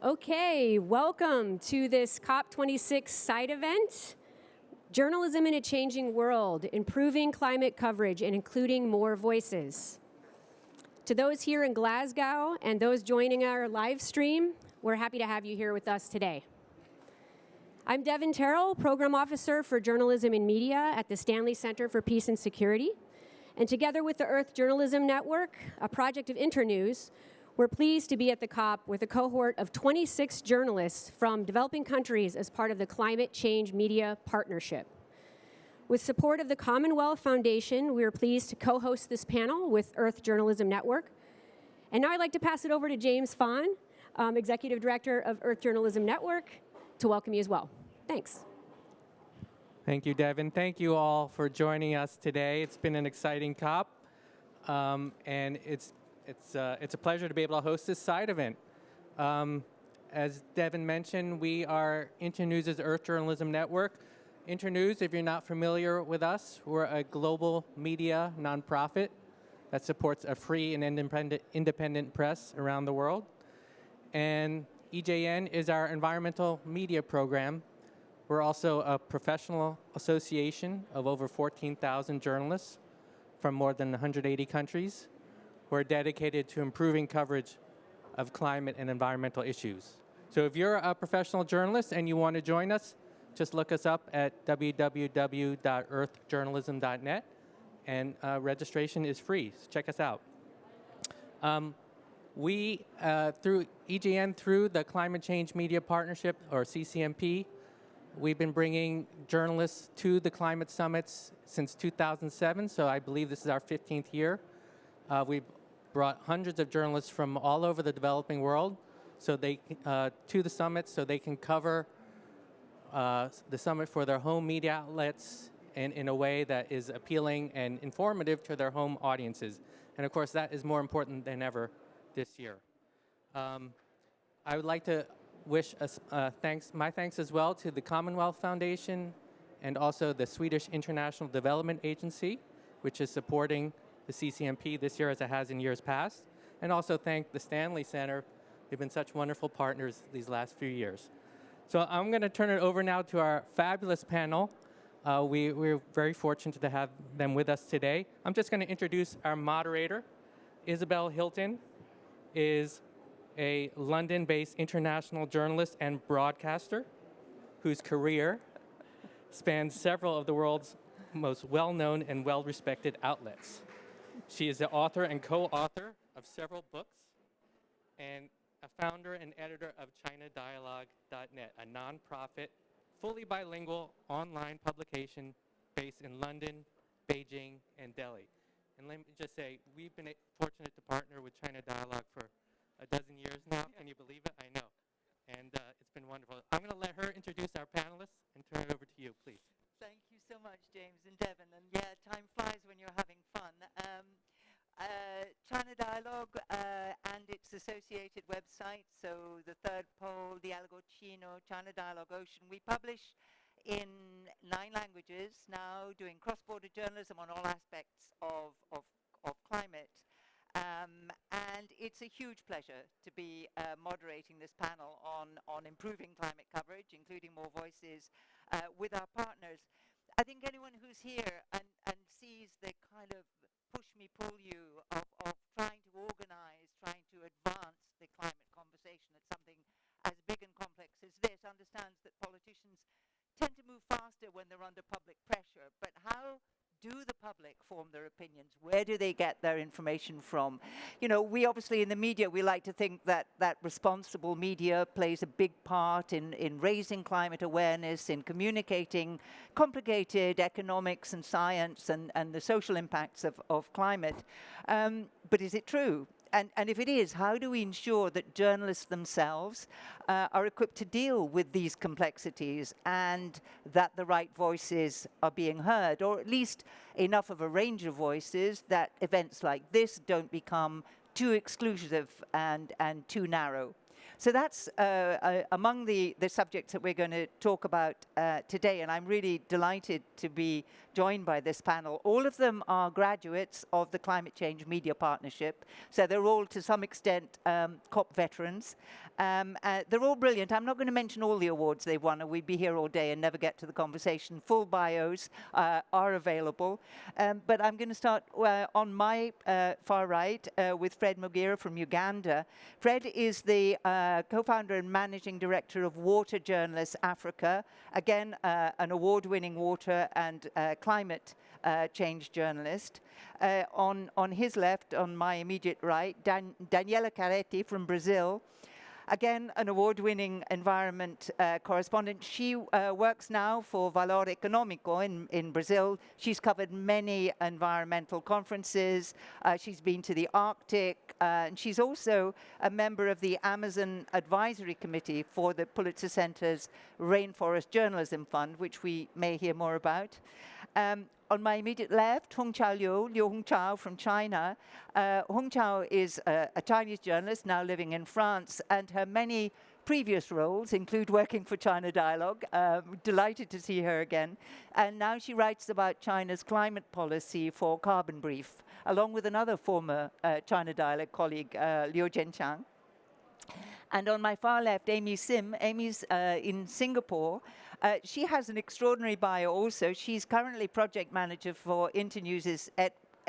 Okay, welcome to this COP26 side event, Journalism in a Changing World, Improving Climate Coverage and Including More Voices. To those here in Glasgow and those joining our live stream, we're happy to have you here with us today. I'm Devin Terrell, Program Officer for Journalism and Media at the Stanley Center for Peace and Security. And together with the Earth Journalism Network, a project of Internews, we're pleased to be at the COP with a cohort of 26 journalists from developing countries as part of the Climate Change Media Partnership. With support of the Commonwealth Foundation, we are pleased to co-host this panel with Earth Journalism Network. And now I'd like to pass it over to James Fawn, Executive Director of Earth Journalism Network, to welcome you as well. Thanks. Thank you, Devin. Thank you all for joining us today. It's been an exciting COP, and it's a pleasure to be able to host this side event. As Devin mentioned, we are Internews' Earth Journalism Network. Internews, if you're not familiar with us, we're a global media nonprofit that supports a free and independent press around the world. And EJN is our environmental media program. We're also a professional association of over 14,000 journalists from more than 180 countries. We're dedicated to improving coverage of climate and environmental issues. So if you're a professional journalist and you want to join us, just look us up at www.earthjournalism.net, and registration is free. So check us out. We, through EJN, through the Climate Change Media Partnership, or CCMP, we've been bringing journalists to the climate summits since 2007, so I believe this is our 15th year. We've brought hundreds of journalists from all over the developing world to the summit so they can cover the summit for their home media outlets and in a way that is appealing and informative to their home audiences. And of course, that is more important than ever this year. I would like to wish my thanks as well to the Commonwealth Foundation and also the Swedish International Development Agency, which is supporting the CCMP this year as it has in years past, and also thank the Stanley Center. They've been such wonderful partners these last few years. So I'm going to turn it over now to our fabulous panel. We're very fortunate to have them with us today. I'm just going to introduce our moderator. Isabel Hilton is a London-based international journalist and broadcaster whose career spans several of the world's most well-known and well-respected outlets. She is the author and co-author of several books and a founder and editor of ChinaDialogue.net, a nonprofit, fully bilingual online publication based in London, Beijing, and Delhi. And let me just say, we've been fortunate to partner with China Dialogue for a dozen years now. Can you believe it? I know. And it's been wonderful. I'm going to let her introduce our panelists and turn it over to you, please. Thank you so much, James and Devin. And yeah, time flies when you're having fun. China Dialogue and its associated websites, so the Third Pole, Dialogo Chino, China Dialogue Ocean, we publish in 9 languages now, doing cross-border journalism on all aspects of climate. And it's a huge pleasure to be moderating this panel on improving climate coverage, including more voices with our partners. I think anyone who's here and sees the kind of push-me-pull-you of trying to organize, trying to advance the climate conversation at something as big and complex as this, understands that politicians tend to move faster when they're under public pressure. But how do the public form their opinions? Where do they get their information from? You know, we obviously in the media, we like to think that responsible media plays a big part in raising climate awareness, in communicating complicated economics and science and the social impacts of climate. But is it true? And if it is, how do we ensure that journalists themselves are equipped to deal with these complexities and that the right voices are being heard, or at least enough of a range of voices that events like this don't become too exclusive and too narrow? So that's among the subjects that we're going to talk about today, and I'm really delighted to be joined by this panel. All of them are graduates of the Climate Change Media Partnership. So they're all, to some extent, COP veterans. They're all brilliant. I'm not going to mention all the awards they've won, or we'd be here all day and never get to the conversation. Full bios are available. But I'm going to start on my far right with Fred Mugira from Uganda. Fred is the co-founder and managing director of Water Journalists Africa. Again, an award-winning water and climate change journalist. On his left, on my immediate right, Daniela Chiaretti from Brazil. Again, an award-winning environment correspondent. She works now for Valor Econômico in Brazil. She's covered many environmental conferences. She's been to the Arctic. And she's also a member of the Amazon Advisory Committee for the Pulitzer Center's Rainforest Journalism Fund, which we may hear more about. On my immediate left, Hongqiao Liu, Liu Hongqiao from China. Hongqiao is a Chinese journalist now living in France, and her many previous roles include working for China Dialogue. Delighted to see her again. And now she writes about China's climate policy for Carbon Brief, along with another former China Dialogue colleague, Liu Zhenqiang. And on my far left, Amy Sim. Amy's in Singapore. She has an extraordinary bio also. She's currently project manager for Internews'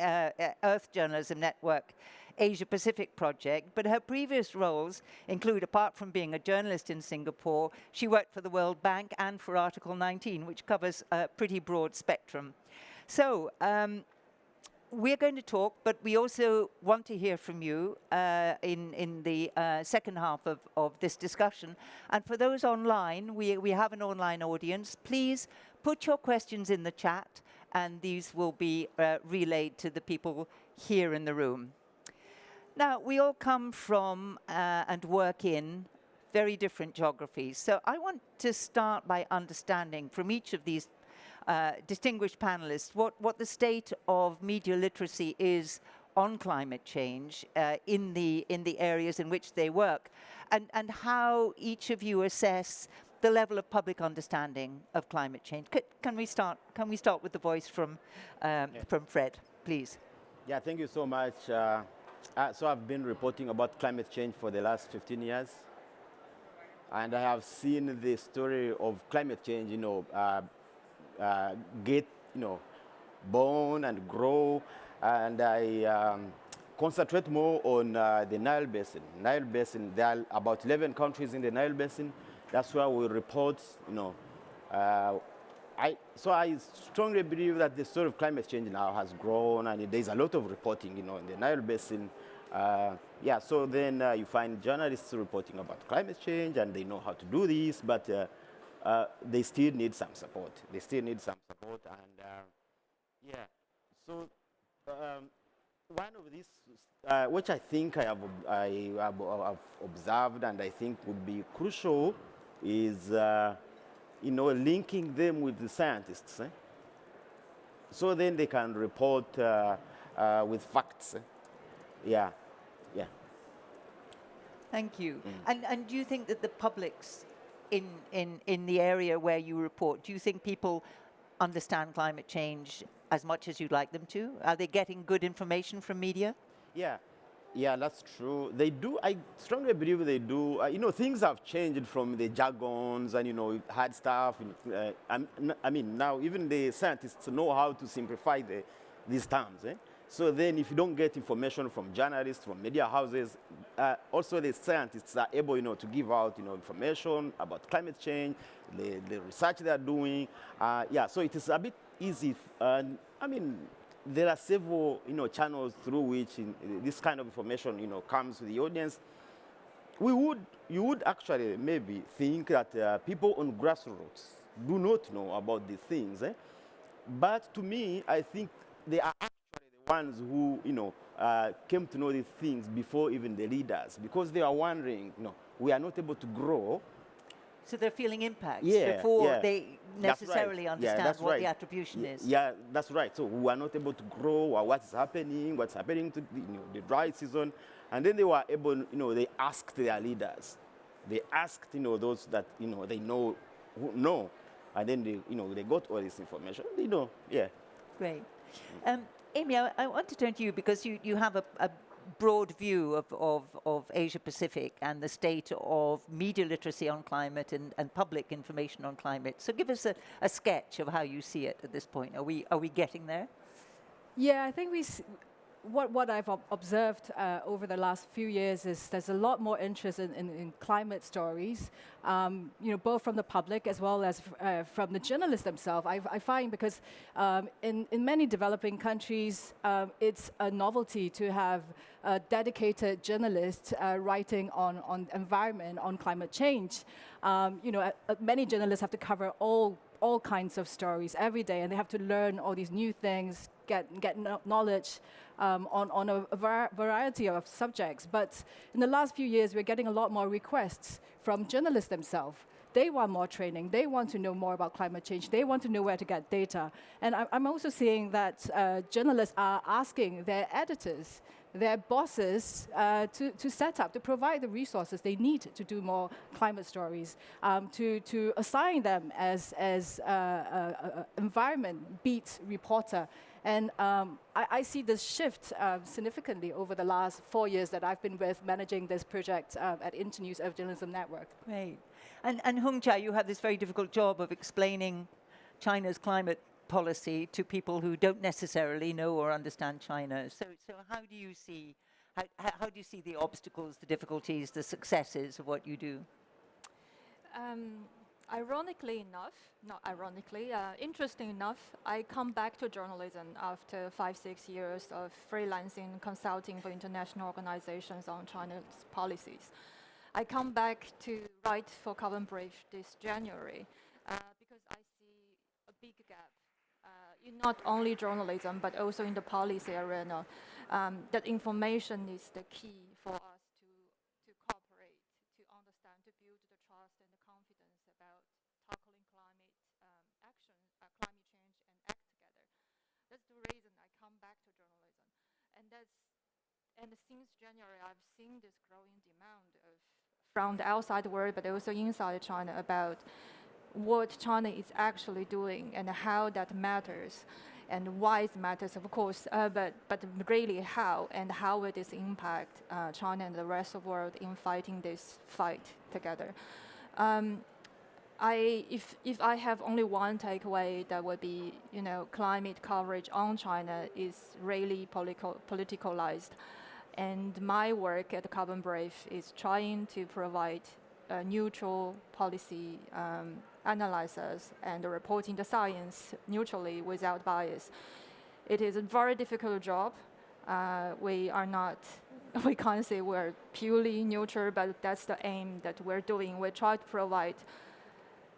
Earth Journalism Network Asia Pacific project, but her previous roles include, apart from being a journalist in Singapore, she worked for the World Bank and for Article 19, which covers a pretty broad spectrum. So, we're going to talk, but we also want to hear from you in the second half of this discussion. And for those online, we have an online audience. Please put your questions in the chat, and these will be relayed to the people here in the room. Now, we all come from and work in very different geographies. So I want to start by understanding from each of these distinguished panelists what the state of media literacy is on climate change in the areas in which they work, and how each of you assess the level of public understanding of climate change. Can we start with the voice from Fred, please? Yeah, thank you so much. So I've been reporting about climate change for the last 15 years, and I have seen the story of climate change, get, born and grow, and I concentrate more on the Nile Basin. Nile Basin, there are about 11 countries in the Nile Basin. That's where we report, So I strongly believe that the story of climate change now has grown, and there's a lot of reporting, in the Nile Basin. So then you find journalists reporting about climate change, and they know how to do this, but they still need some support. So one of these, which I think I have observed, and I think would be crucial, is linking them with the scientists, so then they can report with facts. Yeah. Thank you. And do you think that the publics in the area where you report, do you think people understand climate change as much as you'd like them to? Are they getting good information from media? Yeah, that's true. They do. I strongly believe they do. Things have changed from the jargons and, hard stuff. Now even the scientists know how to simplify these terms. So then if you don't get information from journalists, from media houses, also the scientists are able, to give out, information about climate change, the research they are doing. So it is a bit easy. There are several, channels through which this kind of information, comes to the audience. You would actually maybe think that people on grassroots do not know about these things. But to me, I think they are actually the ones who, came to know these things before even the leaders, because they are wondering, we are not able to grow. So they're feeling impacts before they necessarily understand what the attribution is. Yeah, that's right. So we are not able to grow, or what's happening to the dry season. And then they were able, they asked their leaders. They asked, those that, they know, who know. And then they got all this information. Great. Amy, I want to turn to you because you have a broad view of Asia Pacific and the state of media literacy on climate and public information on climate. So give us a sketch of how you see it at this point. Are we getting there? Yeah, I think what I've observed over the last few years is there's a lot more interest in climate stories, both from the public as well as from the journalists themselves. I find because in many developing countries, it's a novelty to have dedicated journalists writing on environment, on climate change. Many journalists have to cover all kinds of stories every day, and they have to learn all these new things, get knowledge on a variety of subjects. But in the last few years, we're getting a lot more requests from journalists themselves. They want more training. They want to know more about climate change. They want to know where to get data. And I'm also seeing that journalists are asking their editors, their bosses, to set up, to provide the resources they need to do more climate stories, to assign them as environment beat reporter. And I see this shift significantly over the last 4 years that I've been with managing this project at Internews Earth Journalism Network. Great. And Hongqiao, you have this very difficult job of explaining China's climate policy to people who don't necessarily know or understand China. So how do you see the obstacles, the difficulties, the successes of what you do? Ironically enough, not ironically, interesting enough, I come back to journalism after 5-6 years of freelancing, consulting for international organizations on China's policies. I come back to write for Carbon Brief this January because I see a big gap in not only journalism but also in the policy arena. That information is the key for us to cooperate, to understand, to build the trust and the confidence about tackling climate action, climate change, and act together. That's the reason I come back to journalism, and since January I've seen this growing demand from the outside world, but also inside China, about what China is actually doing and how that matters, and why it matters, of course, but really how, and how will this impact China and the rest of the world in fighting this fight together. If I have only one takeaway, that would be, climate coverage on China is really politicalized. And my work at Carbon Brief is trying to provide neutral policy analysis and reporting the science neutrally without bias. It is a very difficult job. We can't say we're purely neutral, but that's the aim that we're doing. We try to provide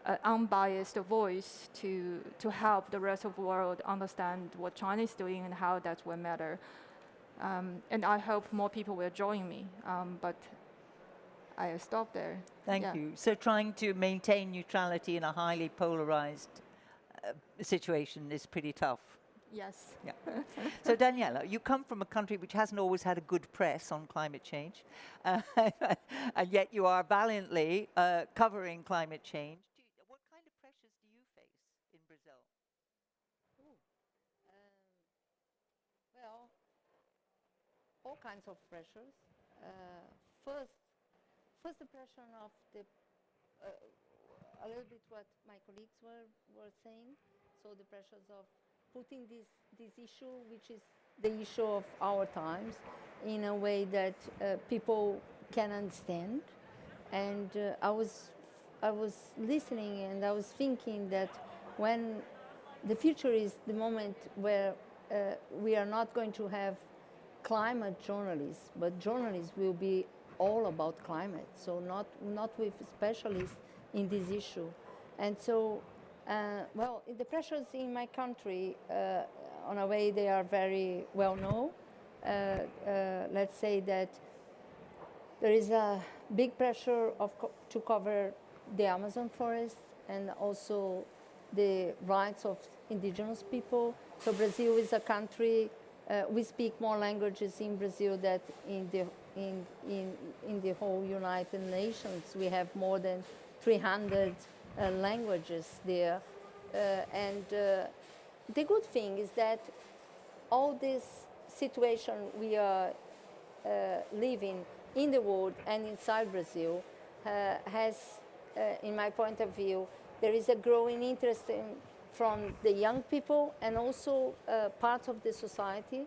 an unbiased voice to help the rest of the world understand what China is doing and how that will matter. And I hope more people will join me, but I stop there. Thank you. So trying to maintain neutrality in a highly polarized situation is pretty tough. Yes. Yeah. So Daniela, you come from a country which hasn't always had a good press on climate change, and yet you are valiantly covering climate change. What kind of pressures do you face in Brazil? Well, all kinds of pressures. First the pressure of a little bit what my colleagues were saying. So the pressures of putting this issue, which is the issue of our times, in a way that people can understand. And I was listening, and I was thinking that when the future is the moment where we are not going to have climate journalists, but journalists will be all about climate, so not with specialists in this issue. And so, well, the pressures in my country, on a way, they are very well known. Let's say that there is a big pressure to cover the Amazon forest and also the rights of indigenous people. So Brazil is a country, we speak more languages in Brazil than in the whole United Nations. We have more than 300 languages there. And the good thing is that all this situation we are living in the world and inside Brazil has, in my point of view, there is a growing interest from the young people and also parts of the society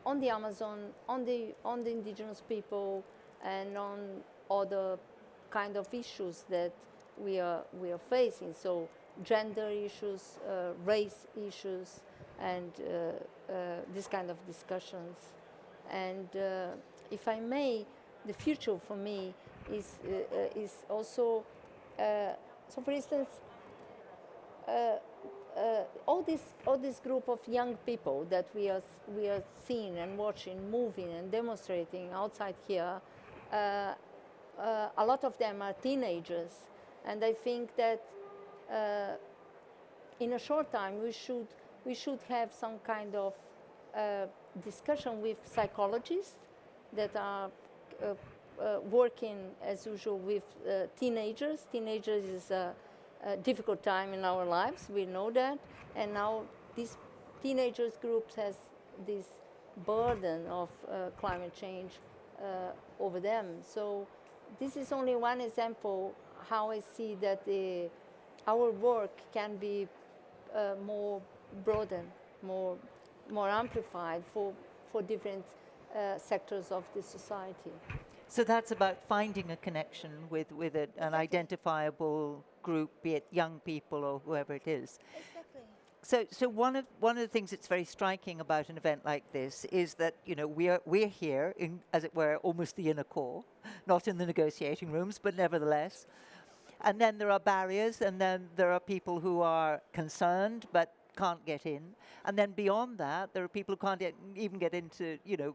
on the Amazon, on the indigenous people, and on other kind of issues that we are facing. So gender issues, race issues, and this kind of discussions. And if I may, the future for me is also, so for instance, all this group of young people that we are seeing and watching, moving and demonstrating outside here, a lot of them are teenagers, and I think that in a short time we should have some kind of discussion with psychologists that are working as usual with teenagers. Teenagers is a difficult time in our lives, we know that, and now these teenagers groups has this burden of climate change over them. So this is only one example how I see that our work can be more broadened, more amplified for different sectors of the society. So that's about finding a connection with an identifiable group, be it young people or whoever it is. Exactly. So one of the things that's very striking about an event like this is that, you know, we're here in, as it were, almost the inner core, not in the negotiating rooms, but nevertheless. And then there are barriers, and then there are people who are concerned but can't get in. And then beyond that, there are people who can't even get into, you know,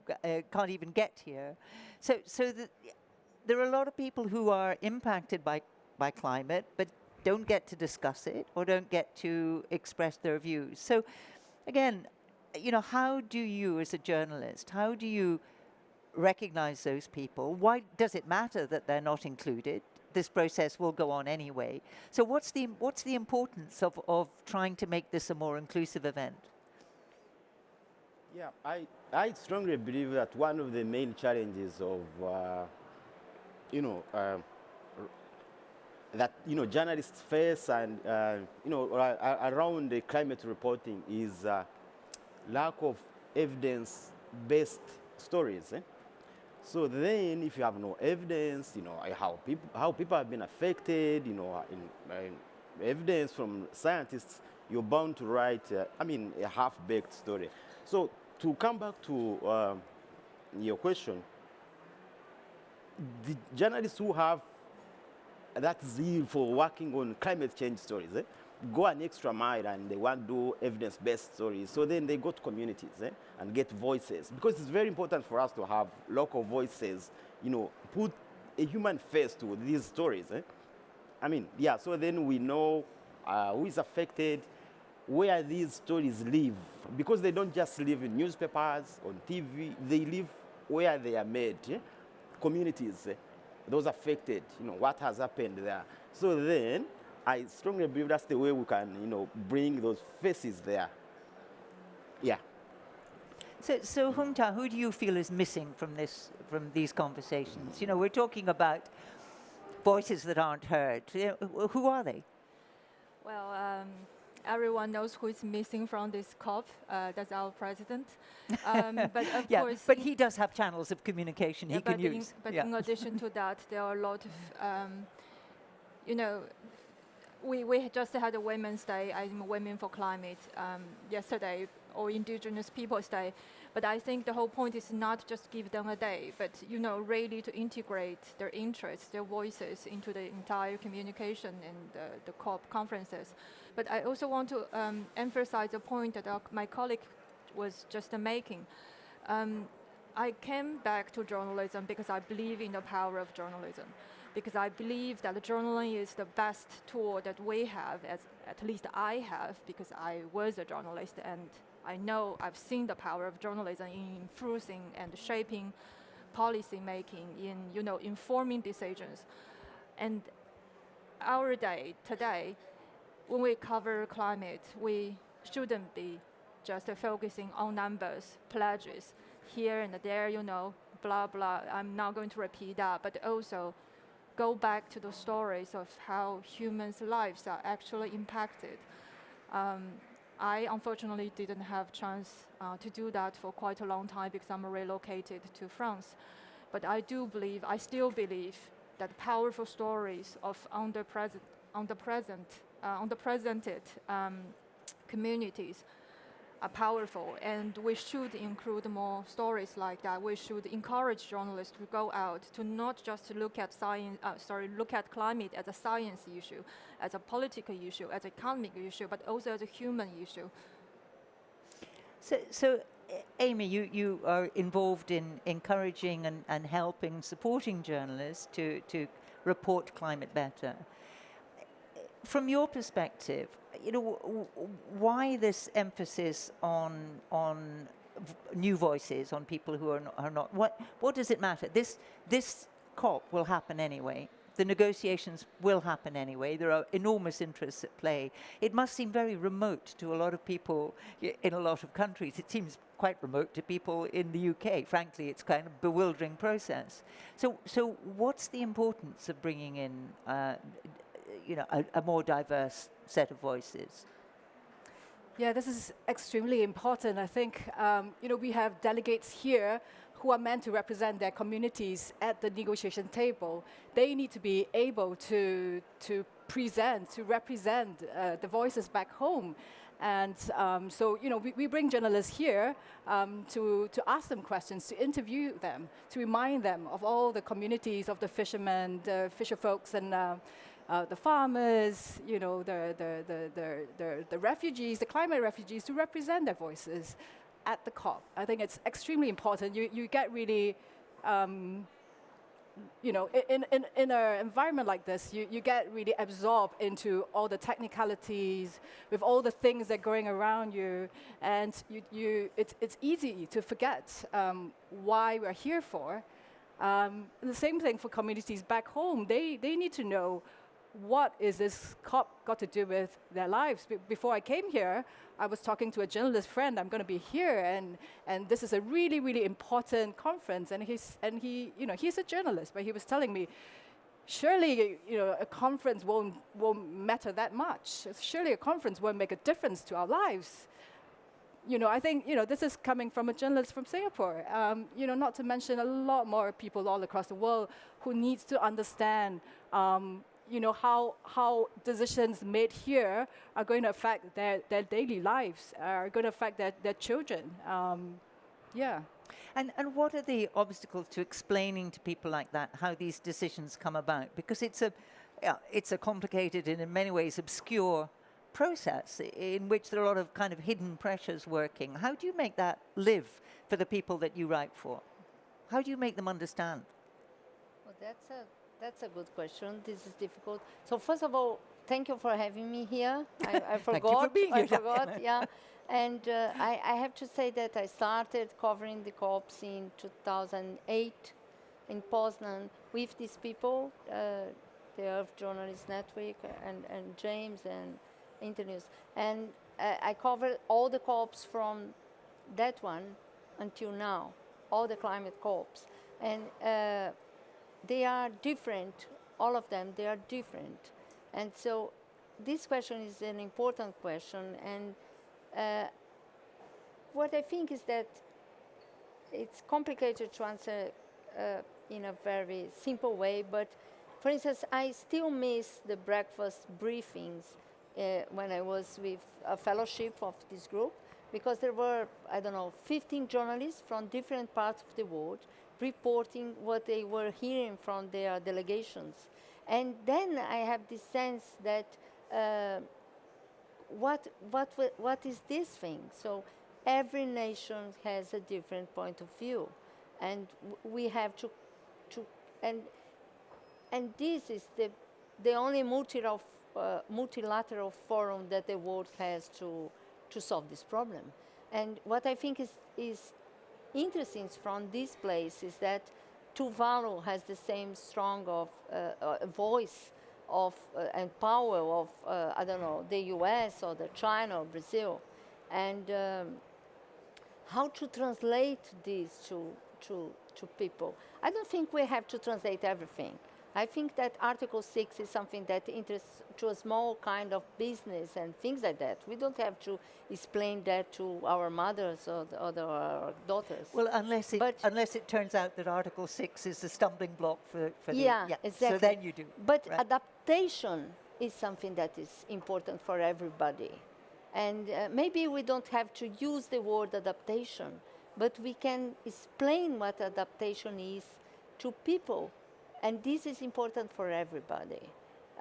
can't even get here. So there are a lot of people who are impacted by climate, but don't get to discuss it or don't get to express their views. So again, you know, how do you as a journalist, how do you recognize those people? Why does it matter that they're not included? This process will go on anyway. So what's the importance of trying to make this a more inclusive event? Yeah, I strongly believe that one of the main challenges of, that, you know, journalists face and, around the climate reporting is lack of evidence-based stories. So then, if you have no evidence, you know, how people have been affected, you know, in evidence from scientists, you're bound to write, a half-baked story. So to come back to your question, the journalists who have that zeal for working on climate change stories, go an extra mile and they want to do evidence-based stories. So then they go to communities and get voices. Because it's very important for us to have local voices, you know, put a human face to these stories. So then we know who is affected, where these stories live. Because they don't just live in newspapers, on TV, they live where they are made. Communities, those affected, you know, what has happened there. So then, I strongly believe that's the way we can, you know, bring those faces there. Yeah. So Hongqiao, who do you feel is missing from these conversations? You know, we're talking about voices that aren't heard. Who are they? Well, everyone knows who is missing from this COP. That's our president. But of course, but he does have channels of communication he can use. In addition to that, there are a lot of, we just had a Women's Day, Women for Climate, yesterday, or Indigenous Peoples Day. But I think the whole point is not just give them a day, but, you know, really to integrate their interests, their voices into the entire communication and the COP conferences. But I also want to emphasize a point that my colleague was just making. I came back to journalism because I believe in the power of journalism, because I believe that journalism is the best tool that we have, at least I have, because I was a journalist and I know I've seen the power of journalism in influencing and shaping policy making, in, you know, informing decisions. And our day today, when we cover climate, we shouldn't be just focusing on numbers, pledges, here and there, blah, blah. I'm not going to repeat that, but also go back to the stories of how humans' lives are actually impacted. I unfortunately didn't have chance to do that for quite a long time because I'm relocated to France. But I still believe that powerful stories of underrepresented communities are powerful, and we should include more stories like that. We should encourage journalists to go out, to not just look at climate as a science issue, as a political issue, as an economic issue, but also as a human issue. So Amy, you are involved in encouraging and helping, supporting journalists to report climate better. From your perspective, why this emphasis on new voices, on people who are not? What does it matter? This COP will happen anyway. The negotiations will happen anyway. There are enormous interests at play. It must seem very remote to a lot of people in a lot of countries. It seems quite remote to people in the UK. Frankly, it's kind of bewildering process. So what's the importance of bringing in a more diverse set of voices? Yeah, this is extremely important. I think, we have delegates here who are meant to represent their communities at the negotiation table. They need to be able to represent the voices back home. And so, we bring journalists here to ask them questions, to interview them, to remind them of all the communities of the fishermen, the fisher folks, and the farmers, the refugees, the climate refugees, to represent their voices at the COP. I think it's extremely important. You get really, in an environment like this, you get really absorbed into all the technicalities, with all the things that are going around you, and it's easy to forget why we're here for. The same thing for communities back home. They need to know, what is this COP got to do with their lives? Before I came here, I was talking to a journalist friend. I'm going to be here, and this is a really, really important conference. And he's a journalist, but he was telling me, surely a conference won't matter that much. Surely a conference won't make a difference to our lives. I think this is coming from a journalist from Singapore. Not to mention a lot more people all across the world who needs to understand. How decisions made here are going to affect their daily lives, are going to affect their children. Yeah. And what are the obstacles to explaining to people like that how these decisions come about? Because it's a complicated and in many ways obscure process in which there are a lot of kind of hidden pressures working. How do you make that live for the people that you write for? How do you make them understand? Well, that's a good question. This is difficult. So first of all, thank you for having me here. I forgot. Thank you for being here. I forgot, yeah. And I have to say that I started covering the COPs in 2008 in Poznan with these people, the Earth Journalist Network and James and Internews. And I covered all the COPs from that one until now, all the climate COPs. And they are different, all of them, they are different. And so this question is an important question. And what I think is that it's complicated to answer in a very simple way, but for instance, I still miss the breakfast briefings when I was with a fellowship of this group, because there were, 15 journalists from different parts of the world reporting what they were hearing from their delegations. And then I have this sense that what is this thing? So every nation has a different point of view, and we have to and this is the only multilateral forum that the world has to solve this problem. And what I think is interesting from this place is that Tuvalu has the same strong voice of and power of the US or the China or Brazil. and how to translate this to people. I don't think we have to translate everything. I think that Article 6 is something that interests to a small kind of business and things like that. We don't have to explain that to our mothers or our daughters. Well, unless it turns out that Article 6 is a stumbling block for yeah, the... Yeah, exactly. so then you do. But right? adaptation is something that is important for everybody. And maybe we don't have to use the word adaptation, but we can explain what adaptation is to people. And this is important for everybody,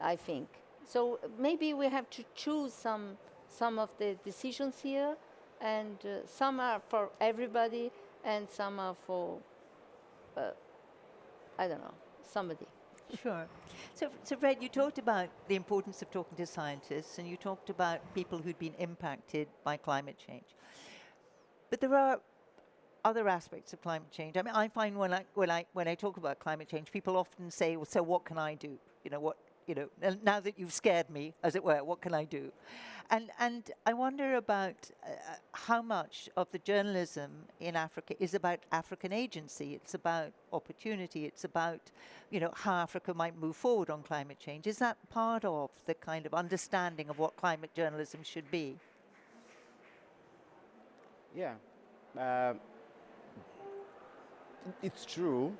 I think. So maybe we have to choose some of the decisions here, and some are for everybody, and some are for, I don't know, somebody. Sure. So Fred, you talked about the importance of talking to scientists, and you talked about people who'd been impacted by climate change. But there are other aspects of climate change. I mean, I find when I talk about climate change, people often say, well, "So what can I do? Now that you've scared me, as it were, what can I do?" And I wonder about how much of the journalism in Africa is about African agency. It's about opportunity. It's about, how Africa might move forward on climate change. Is that part of the kind of understanding of what climate journalism should be? Yeah. It's true.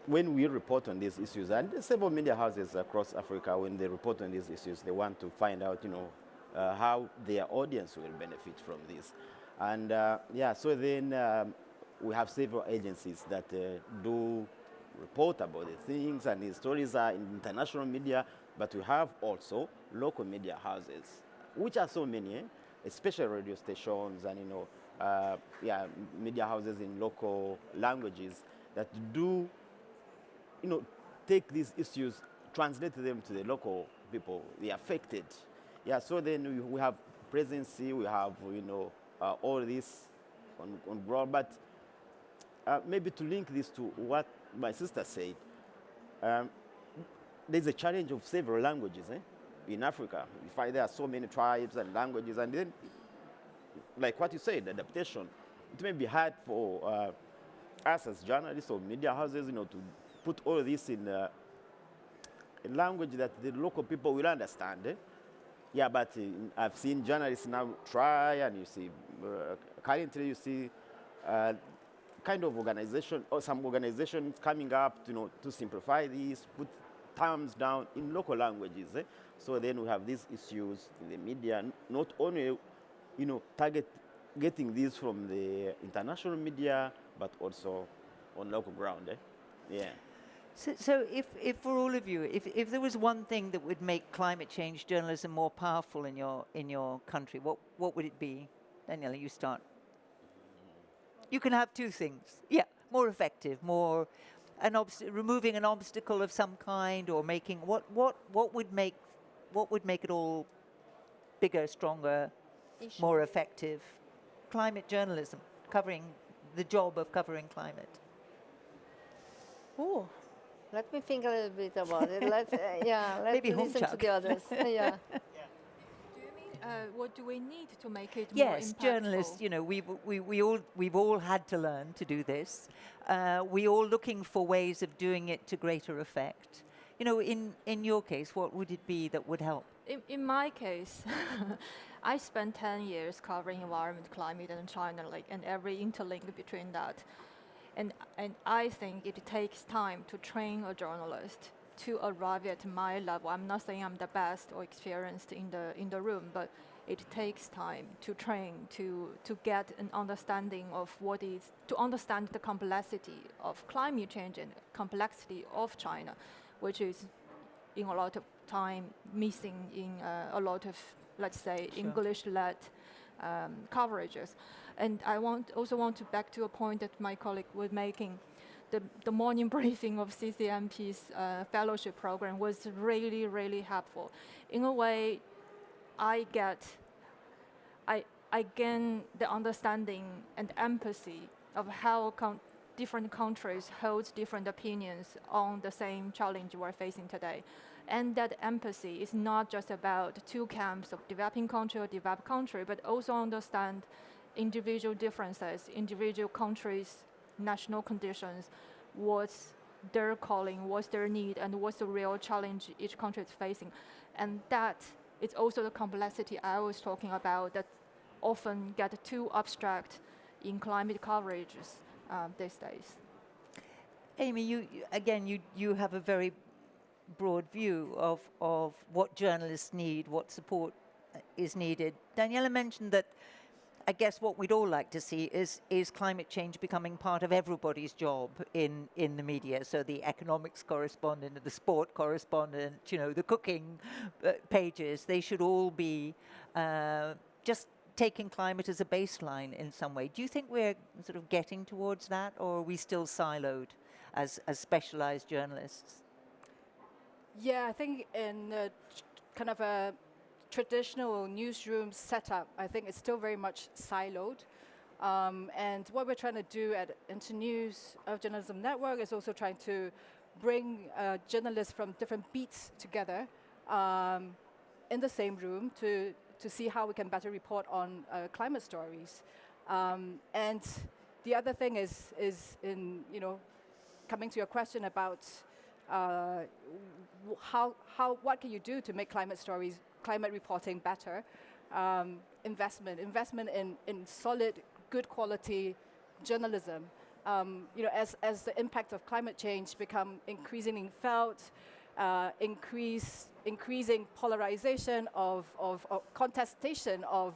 When we report on these issues, and several media houses across Africa, when they report on these issues, they want to find out, how their audience will benefit from this. And so then we have several agencies that do report about the things, and the stories are in international media, but we have also local media houses, which are so many, especially radio stations and, media houses in local languages that do, take these issues, translate them to the local people, the affected. Yeah, so then we have presidency, we have, all this on ground. But maybe to link this to what my sister said, there's a challenge of several languages in Africa. You find there are so many tribes and languages, and then, like what you said, adaptation. It may be hard for us as journalists or media houses, to put all this in language that the local people will understand. Yeah, but I've seen journalists now try, and you see, currently you see kind of organization, or some organizations coming up, to simplify this, put terms down in local languages. So then we have these issues in the media, not only, target getting these from the international media, but also on local ground. Yeah. So if for all of you, if there was one thing that would make climate change journalism more powerful in your country, what would it be? Daniela, you start. You can have two things. Yeah, more effective, more removing an obstacle of some kind, or making what would make it all bigger, stronger, more effective? Climate journalism, covering the job of covering climate. Ooh. Let me think a little bit about it. Let's Maybe listen to the others. Yeah. Do you mean what do we need to make it more Yes, impactful? journalists. We've all had to learn to do this. We all looking for ways of doing it to greater effect. In your case, what would it be that would help? In my case, I spent 10 years covering environment, climate, and China, and every interlink between that. And I think it takes time to train a journalist to arrive at my level. I'm not saying I'm the best or experienced in the room, but it takes time to train, to get an understanding of to understand the complexity of climate change and complexity of China, which is in a lot of time missing in a lot of, let's say, Sure. English-led coverages. And I also want to back to a point that my colleague was making. The morning briefing of CCMP's fellowship program was really, really helpful. In a way, I gain the understanding and empathy of how different countries hold different opinions on the same challenge we're facing today. And that empathy is not just about two camps of developing country or developed country, but also understand individual differences, individual countries' national conditions, what's their calling, what's their need, and what's the real challenge each country is facing. And that is also the complexity I was talking about that often get too abstract in climate coverages these days. Amy, you have a very broad view of what journalists need, what support is needed. Daniela mentioned that I guess what we'd all like to see is climate change becoming part of everybody's job in the media. So the economics correspondent, the sport correspondent, the cooking pages, they should all be just taking climate as a baseline in some way. Do you think we're sort of getting towards that, or are we still siloed as specialized journalists? Yeah, I think in kind of a traditional newsroom setup, I think it's still very much siloed. And what we're trying to do at Internews Journalism Network is also trying to bring journalists from different beats together in the same room to see how we can better report on climate stories. And the other thing is in, coming to your question about what can you do to make climate reporting better? Investment in solid, good quality journalism. As the impact of climate change become increasingly felt, increasing polarization of contestation of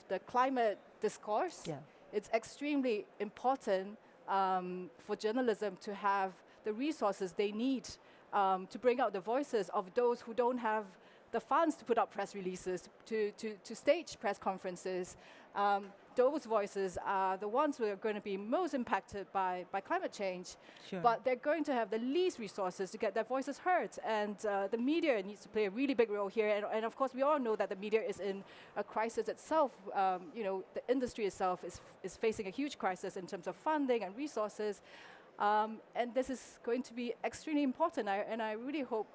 the climate discourse. Yeah. It's extremely important for journalism to have the resources they need to bring out the voices of those who don't have the funds to put up press releases, to stage press conferences. Those voices are the ones who are going to be most impacted by climate change. Sure. But they're going to have the least resources to get their voices heard. And the media needs to play a really big role here. And of course, we all know that the media is in a crisis itself. The industry itself is facing a huge crisis in terms of funding and resources. And this is going to be extremely important. I really hope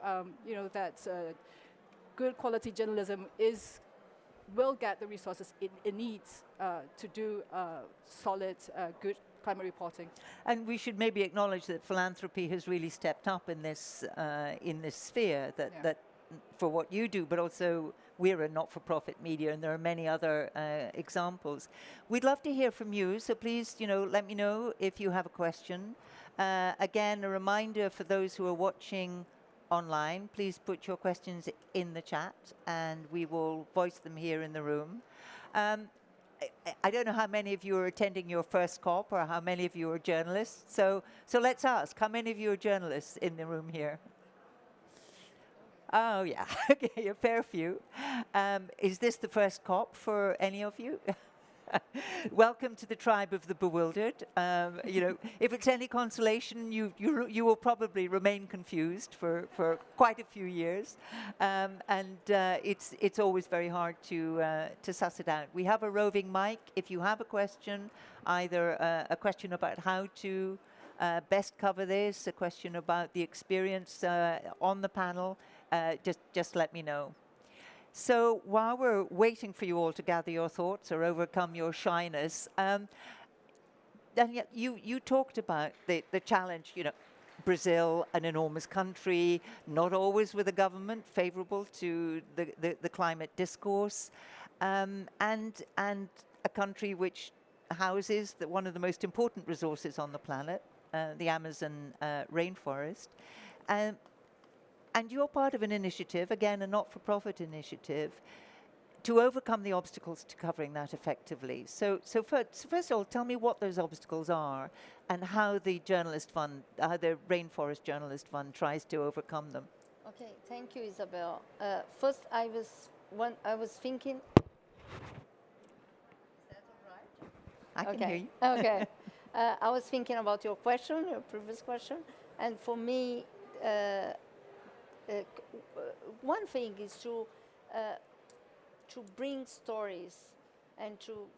that good quality journalism will get the resources it needs to do solid, good climate reporting. And we should maybe acknowledge that philanthropy has really stepped up in this sphere. That for what you do, but also we're a not-for-profit media, and there are many other examples. We'd love to hear from you, so please, let me know if you have a question. Again, a reminder for those who are watching online, please put your questions in the chat and we will voice them here in the room. I don't know how many of you are attending your first COP or how many of you are journalists. So let's ask, how many of you are journalists in the room here? Oh, yeah, okay, a fair few. Is this the first COP for any of you? Welcome to the tribe of the bewildered. If it's any consolation, you will probably remain confused for quite a few years, and it's always very hard to suss it out. We have a roving mic. If you have a question, either a question about how to best cover this, a question about the experience on the panel, just let me know. So while we're waiting for you all to gather your thoughts or overcome your shyness, Daniela, you talked about the challenge, Brazil, an enormous country, not always with a government favorable to the climate discourse, and a country which houses one of the most important resources on the planet, the Amazon rainforest. And you're part of an initiative, again, a not-for-profit initiative, to overcome the obstacles to covering that effectively. So first of all, tell me what those obstacles are and how the Rainforest Journalist Fund tries to overcome them. Okay, thank you, Isabel. First, I was thinking. Is that all right? I can hear you. Okay. I was thinking about your previous question, and for me, one thing is to bring stories and to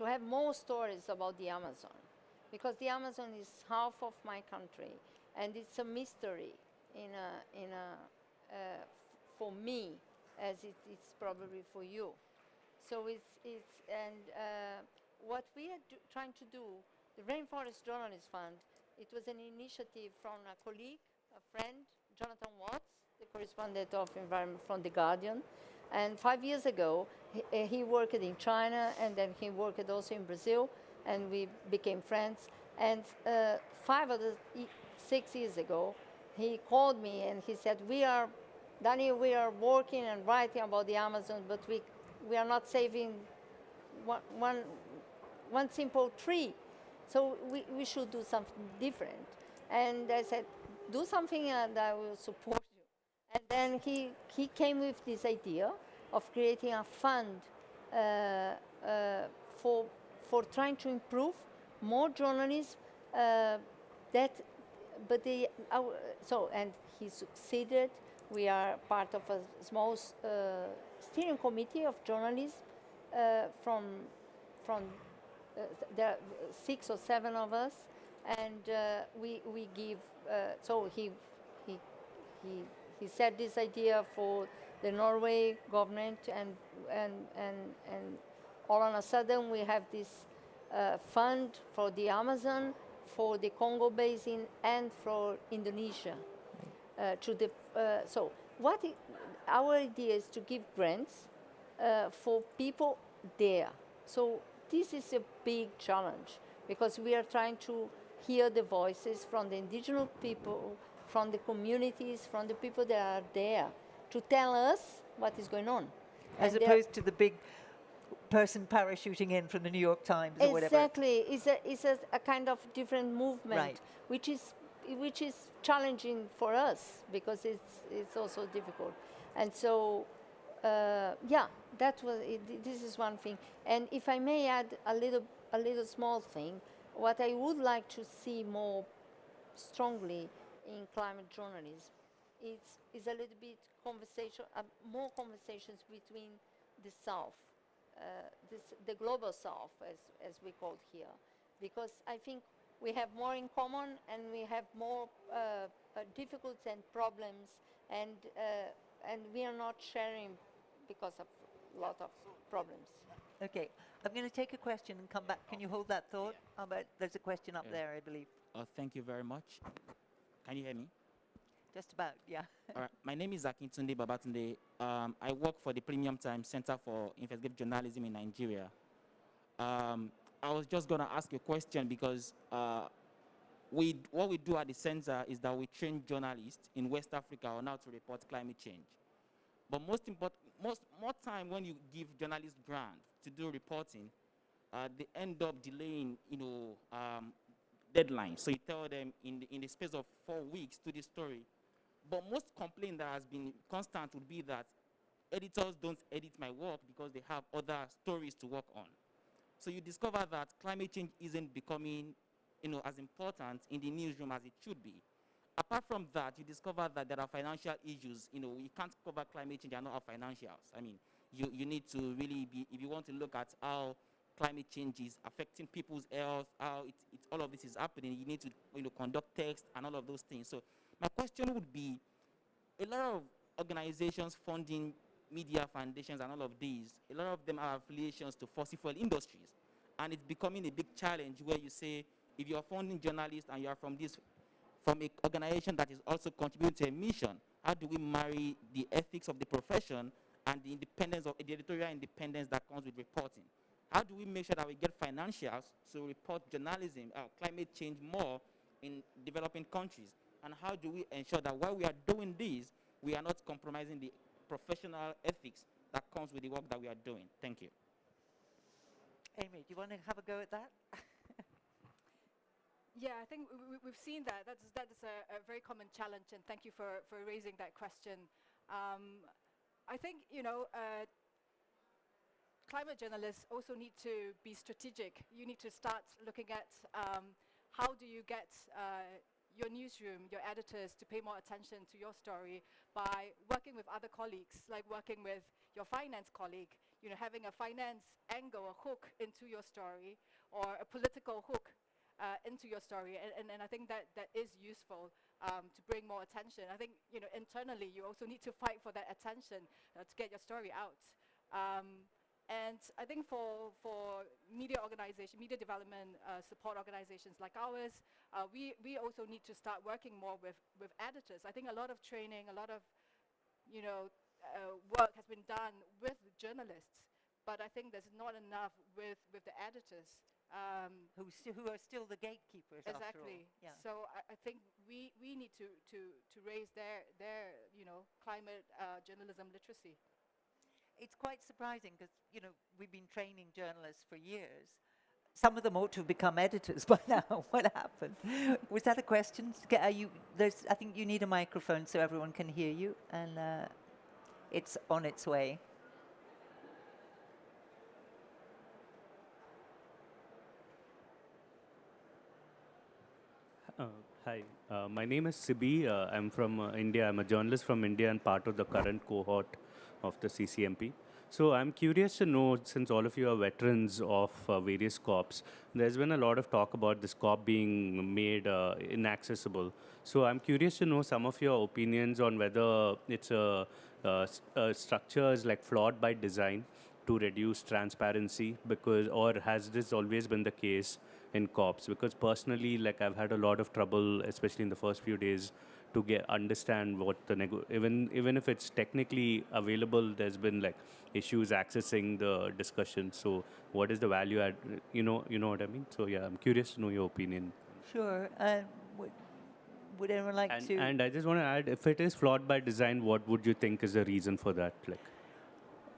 have more stories about the Amazon. because the Amazon is half of my country, and it's a mystery for me, as it's probably for you. So what we are trying to do, the Rainforest Journalist Fund, it was an initiative from a colleague, a friend, Jonathan Watts, the correspondent of environment from The Guardian. And 5 years ago, he worked in China, and then he worked also in Brazil, and we became friends. And 5 or 6 years ago, he called me and he said, Daniel, we are working and writing about the Amazon, but we are not saving one simple tree. So we should do something different. And I said, do something and I will support you. And then he came with this idea of creating a fund for trying to improve more journalism. And he succeeded. We are part of a small steering committee of journalists from there are 6 or 7 of us, and we give. So he set this idea for the Norway government, and all on a sudden we have this fund for the Amazon, for the Congo Basin, and for Indonesia. Our idea is to give grants for people there. So this is a big challenge, because we are trying to hear the voices from the indigenous people, from the communities, from the people that are there, to tell us what is going on. As opposed to the big person parachuting in from the New York Times or whatever. Exactly. It's a kind of different movement, right, which is challenging for us, because it's also difficult. And so, this is one thing. And if I may add a little small thing, what I would like to see more strongly in climate journalism is a little bit more conversations between the South, the global South, as we call it here, because I think we have more in common, and we have more difficulties and problems, and we are not sharing because of a lot of problems. Okay, I'm going to take a question and come back. Can you hold that thought? How about, there's a question up there, I believe. Thank you very much. Can you hear me? Just about, yeah. All right. My name is Akintunde Babatunde. I work for the Premium Times Center for Investigative Journalism in Nigeria. I was just going to ask a question, because what we do at the center is that we train journalists in West Africa on how to report climate change. But more time when you give journalists grants to do reporting, they end up delaying, deadlines. So you tell them in the space of 4 weeks to the story. But most complaint that has been constant would be that editors don't edit my work because they have other stories to work on. So you discover that climate change isn't becoming, as important in the newsroom as it should be. Apart from that, you discover that there are financial issues. You can't cover climate change and not have financials. I mean, you need to really be, if you want to look at how climate change is affecting people's health, how all of this is happening, you need to conduct tests and all of those things. So my question would be, a lot of organizations funding media foundations and all of these, a lot of them have affiliations to fossil fuel industries. And it's becoming a big challenge where you say, if you're funding journalists and you are from an organization that is also contributing to a mission, how do we marry the ethics of the profession and the independence of the editorial independence that comes with reporting? How do we make sure that we get financials to report journalism, climate change more in developing countries? And how do we ensure that while we are doing this, we are not compromising the professional ethics that comes with the work that we are doing? Thank you. Amy, do you want to have a go at that? Yeah, I think we've seen that. That is a very common challenge, and thank you for raising that question. I think, climate journalists also need to be strategic. You need to start looking at how do you get your newsroom, your editors to pay more attention to your story by working with other colleagues, like working with your finance colleague, having a finance angle, a hook into your story, or a political hook. into your story, and I think that is useful to bring more attention. I think internally you also need to fight for that attention to get your story out. And I think for media development support organizations like ours, we also need to start working more with editors. I think a lot of training, a lot of work has been done with journalists, but I think there's not enough with the editors. Who are still the gatekeepers, exactly. After all. Yeah. So I think we need to raise their climate journalism literacy. It's quite surprising because we've been training journalists for years. Some of them ought to have become editors by now. What happened? Was that a question? I think you need a microphone so everyone can hear you, and it's on its way. Hi, my name is Sibi. I'm from India. I'm a journalist from India and part of the current cohort of the CCMP. So I'm curious to know, since all of you are veterans of various COPs, there's been a lot of talk about this COP being made inaccessible. So I'm curious to know some of your opinions on whether it's a structure is like flawed by design to reduce transparency, or has this always been the case in COPs? Because personally, like, I've had a lot of trouble, especially in the first few days, to understand what even if it's technically available, there's been like issues accessing the discussion. So what is the value add? You know what I mean? So yeah, I'm curious to know your opinion. Sure. Would anyone like to? And I just want to add, if it is flawed by design, what would you think is the reason for that? Like,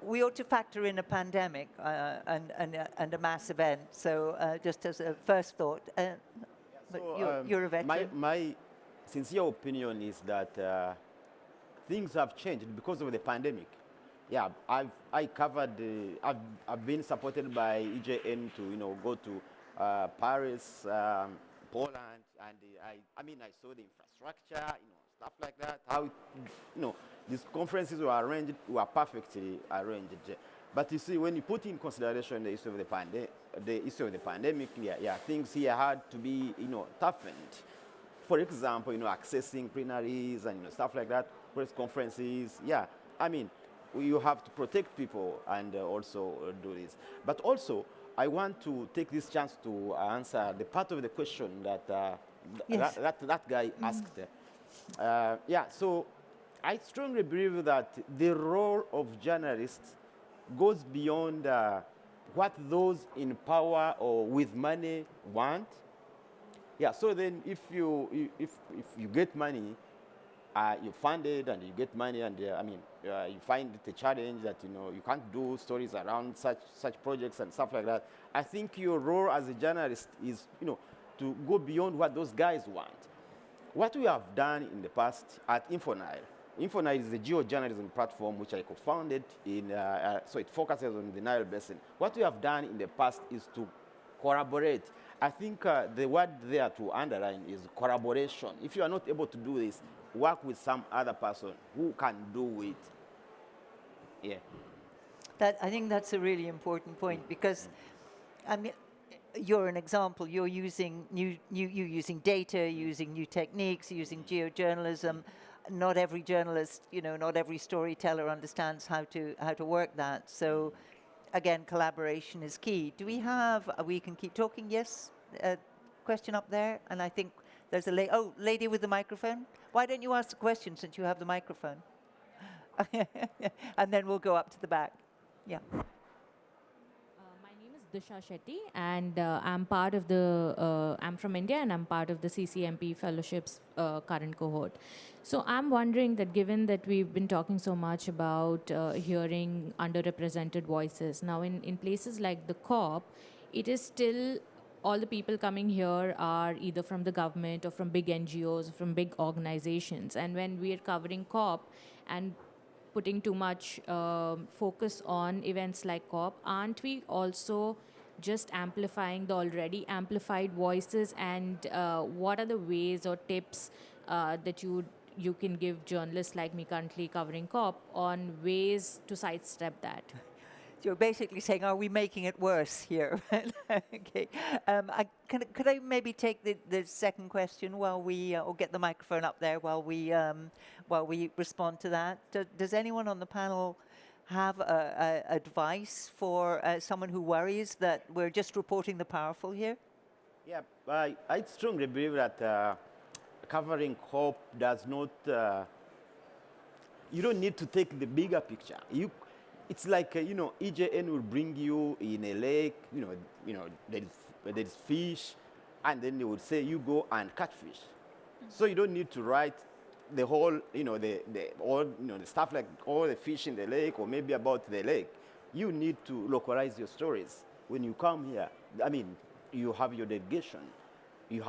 we ought to factor in a pandemic and a mass event. So just as a first thought, but you're a veteran. My sincere opinion is that things have changed because of the pandemic. Yeah, I've been supported by EJN to go to Paris, Poland, and I saw the infrastructure, stuff like that. How these conferences were perfectly arranged. But you see, when you put in consideration the issue of the pandemic, things here had to be toughened. For example, accessing plenaries and stuff like that, press conferences. Yeah, you have to protect people and also do this. But also, I want to take this chance to answer the part of the question that Yes. that guy asked. So I strongly believe that the role of journalists goes beyond what those in power or with money want. Yeah, so then if you get money, you fund it and you get money, and you find it a challenge that you can't do stories around such projects and stuff like that. I think your role as a journalist is to go beyond what those guys want. What we have done in the past at Infonile is a geojournalism platform which I co-founded so it focuses on the Nile Basin. What we have done in the past is to collaborate. I think the word there to underline is collaboration. If you are not able to do this, work with some other person who can do it. Yeah. I think that's a really important point because, you're an example. You're using you're using data, using new techniques, using geojournalism. Not every journalist, not every storyteller understands how to work that. So, again, collaboration is key. Do we have? We can keep talking. Yes, question up there, and I think there's a lady with the microphone. Why don't you ask the question since you have the microphone? And then we'll go up to the back. Yeah. My name is Disha Shetty, and I'm part of the. I'm from India, and I'm part of the CCMP Fellowship's current cohort. So I'm wondering that, given that we've been talking so much about hearing underrepresented voices, now in places like the COP, it is still all the people coming here are either from the government or from big NGOs, from big organizations. And when we are covering COP and putting too much focus on events like COP, aren't we also just amplifying the already amplified voices? And what are the ways or tips that you can give journalists like me currently covering COP on ways to sidestep that? you're basically saying, are we making it worse here? Okay. Could I maybe take the second question while we, or get the microphone up there while we respond to that? Does anyone on the panel have advice for someone who worries that we're just reporting the powerful here? Yeah, I strongly believe that covering COP does not, you don't need to take the bigger picture. It's like, EJN will bring you in a lake, there's fish, and then they would say you go and catch fish. So you don't need to write the whole, the stuff like all the fish in the lake or maybe about the lake. You need to localize your stories. When you come here, you have your delegation. You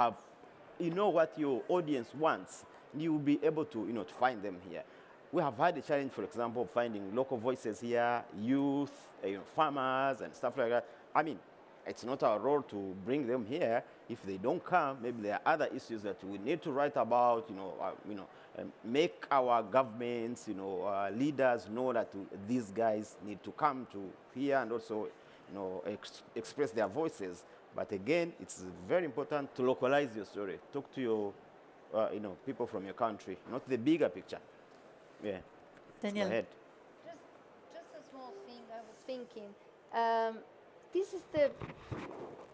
know what your audience wants. You will be able to, to find them here. We have had a challenge, for example, of finding local voices here, youth, farmers and stuff like that. It's not our role to bring them here. If they don't come, maybe there are other issues that we need to write about, make our governments, leaders know that these guys need to come to here and also, express their voices. But again, it's very important to localize your story. Talk to your, people from your country, not the bigger picture. Yeah. Daniela. Go ahead. Just a small thing. I was thinking.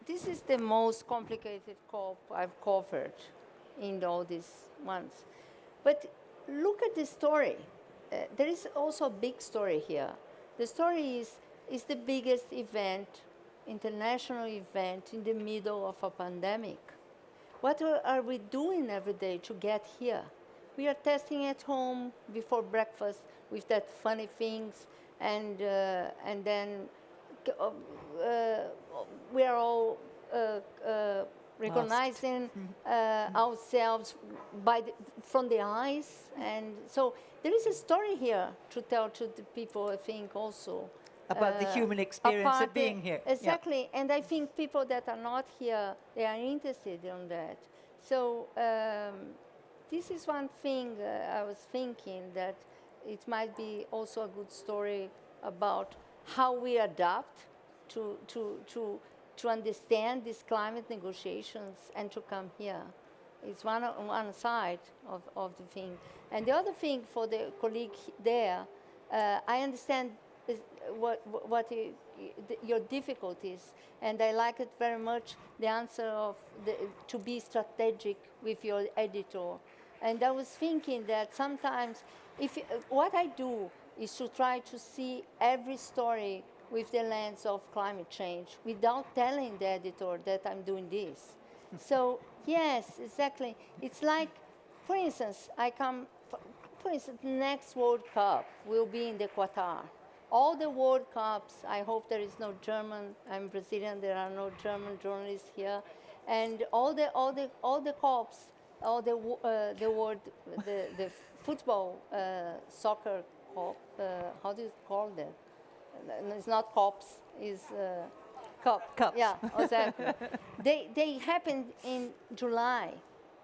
This is the most complicated COP I've covered in all these months. But look at the story. There is also a big story here. The story is the biggest event, international event in the middle of a pandemic. What are we doing every day to get here? We are testing at home before breakfast with that funny things, and then we are all recognizing ourselves from the eyes, and so there is a story here to tell to the people. I think also about the human experience of being here. Exactly, and I think people that are not here, they are interested in that. So this is one thing I was thinking, that it might be also a good story about how we adapt to understand these climate negotiations and to come here. It's one side of the thing. And the other thing for the colleague there, I understand your difficulties, and I like it very much, the answer of to be strategic with your editor. And I was thinking that sometimes, what I do is to try to see every story with the lens of climate change without telling the editor that I'm doing this. So, yes, exactly. It's like, for instance, next World Cup will be in the Qatar. All the World Cups, I hope there is no German, I'm Brazilian, there are no German journalists here. And all the Cups, the football, soccer Cup, how do you call that? It's not Cups, it's Cup. Yeah, exactly. They happened in July.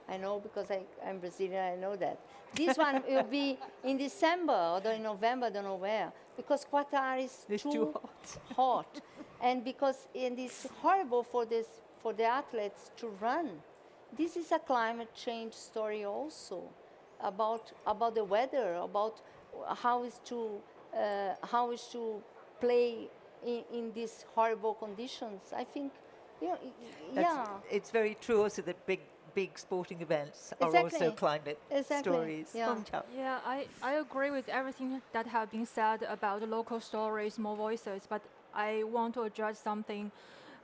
I know because I'm Brazilian, I know that. This one will be in December, or in November, I don't know where, because Qatar is too hot. And it's horrible for the athletes to run. This is a climate change story also, about the weather, about how is to play in these horrible conditions. I think, it's very true also that big sporting events are also climate stories. Yeah. Yeah, I agree with everything that have been said about the local stories, more voices, but I want to address something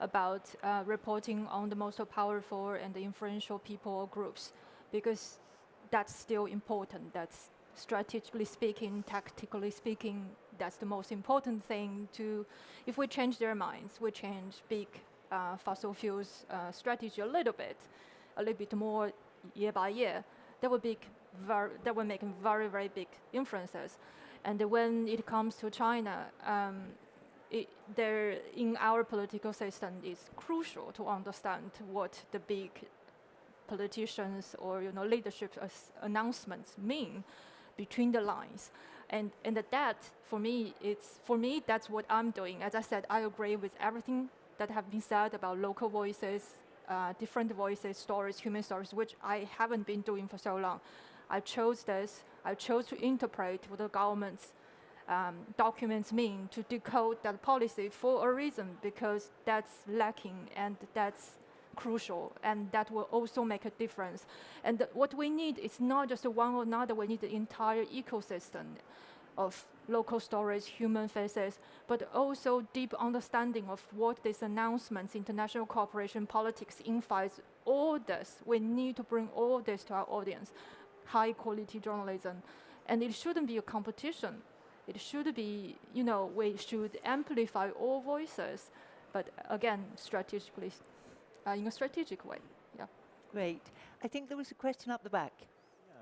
about reporting on the most powerful and the influential people or groups, because that's still important. That's strategically speaking, tactically speaking, that's the most important thing if we change their minds, we change big fossil fuels strategy a little bit more year by year, that will make very, very big influences. And when it comes to China, in our political system, it's crucial to understand what the big politicians or leadership announcements mean between the lines. And that, for me, that's what I'm doing. As I said, I agree with everything that have been said about local voices, different voices, stories, human stories, which I haven't been doing for so long. I chose this. I chose to interpret what the government's documents mean, to decode that policy for a reason, because that's lacking and that's crucial, and that will also make a difference. And what we need is not just one or another, we need the entire ecosystem of local stories, human faces, but also deep understanding of what these announcements, international cooperation, politics, infights, all this. We need to bring all this to our audience. High quality journalism. And it shouldn't be a competition. It should be, we should amplify all voices, but again, strategically, in a strategic way. Yeah. Great. I think there was a question up the back.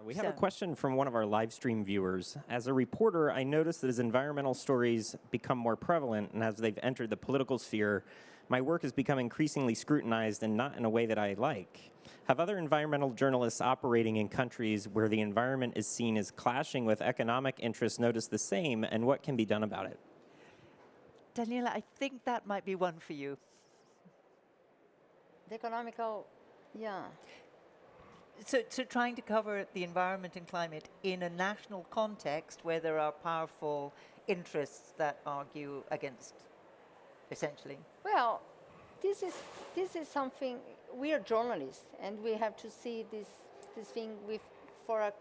We have a question from one of our live stream viewers. As a reporter, I noticed that as environmental stories become more prevalent and as they've entered the political sphere, my work has become increasingly scrutinized and not in a way that I like. Have other environmental journalists operating in countries where the environment is seen as clashing with economic interests noticed the same, and what can be done about it? Daniela, I think that might be one for you. The economical, yeah. So trying to cover the environment and climate in a national context where there are powerful interests that argue against, essentially. Well, this is something, we are journalists, and we have to see this thing for a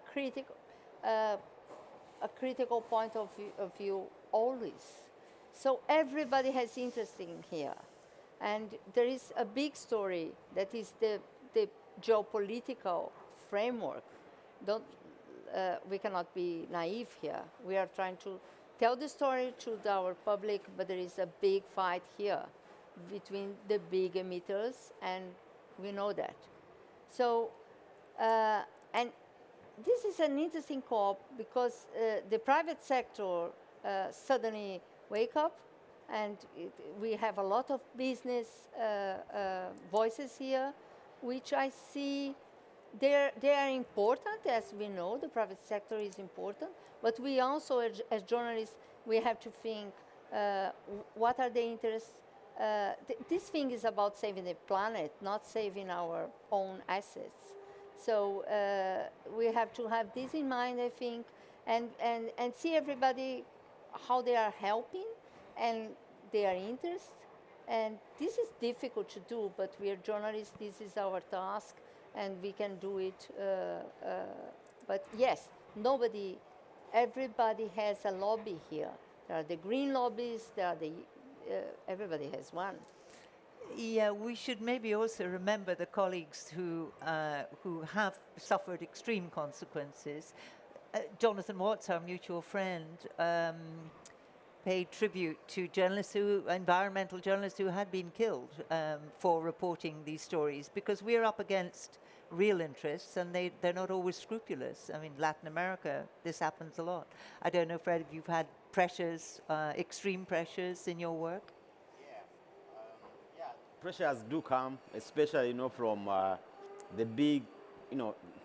critical point of view always. So everybody has interest in here. And there is a big story that is the geopolitical framework. We cannot be naive here. We are trying to tell the story to our public, but there is a big fight here between the big emitters, and we know that. So, and this is an interesting co-op because the private sector suddenly wake up, and we have a lot of business voices here, which I see they are important. As we know, the private sector is important, but we also, as journalists, we have to think what are the interests. This thing is about saving the planet, not saving our own assets. So we have to have this in mind, I think, and see everybody how they are helping and their interest. And this is difficult to do, but we are journalists, this is our task, and we can do it. But yes, everybody has a lobby here. There are the green lobbies, everybody has one. Yeah, we should maybe also remember the colleagues who have suffered extreme consequences. Jonathan Watts, our mutual friend, paid tribute to environmental journalists who had been killed for reporting these stories, because we're up against real interests and they're not always scrupulous. I mean, Latin America, this happens a lot. I don't know, Fred, if you've had pressures, extreme pressures in your work? Pressures do come, especially, from the big,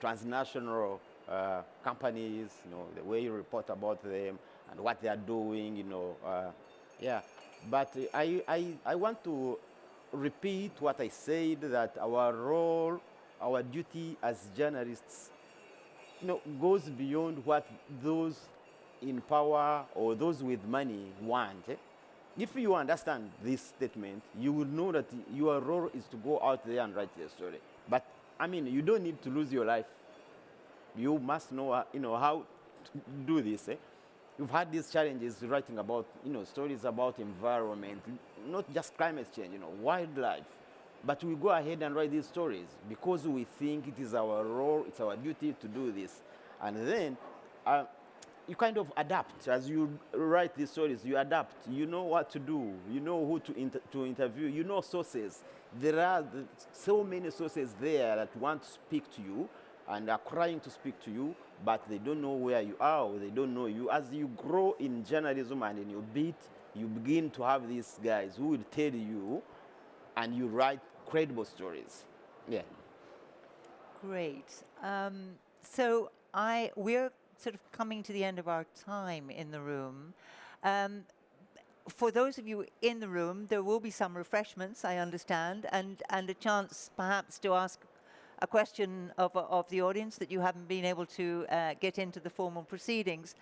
transnational companies, the way you report about them and what they are doing, But I want to repeat what I said, that our role, our duty as journalists, goes beyond what those in power or those with money want. If you understand this statement, you will know that your role is to go out there and write your story. But, you don't need to lose your life. You must know, how to do this. You've had these challenges writing about, stories about environment, not just climate change, wildlife. But we go ahead and write these stories because we think it is our role, it's our duty to do this. And then you kind of adapt. As you write these stories, you adapt. You know what to do. You know who to interview. You know sources. There are so many sources there that want to speak to you and are crying to speak to you, but they don't know where you are, or they don't know you. As you grow in journalism and in your beat, you begin to have these guys who will tell you, and you write credible stories. Yeah. Great. So we're sort of coming to the end of our time in the room. For those of you in the room, there will be some refreshments, I understand, and a chance perhaps to ask a question of the audience that you haven't been able to get into the formal proceedings.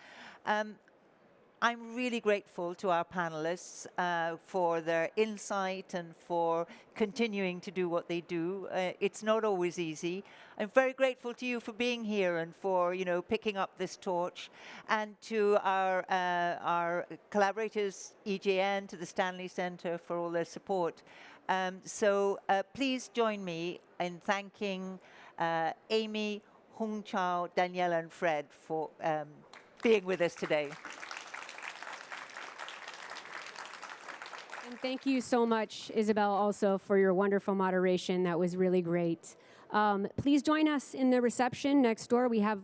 I'm really grateful to our panelists for their insight and for continuing to do what they do. It's not always easy. I'm very grateful to you for being here and for, picking up this torch, and to our collaborators, EJN, to the Stanley Center for all their support. So please join me in thanking Amy, Hongqiao, Daniela, and Fred for being with us today. And thank you so much, Isabel, also for your wonderful moderation. That was really great. Please join us in the reception next door. We have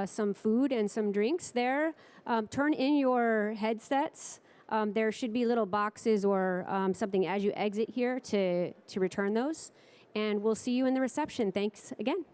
some food and some drinks there. Turn in your headsets. There should be little boxes or something as you exit here to return those. And we'll see you in the reception. Thanks again.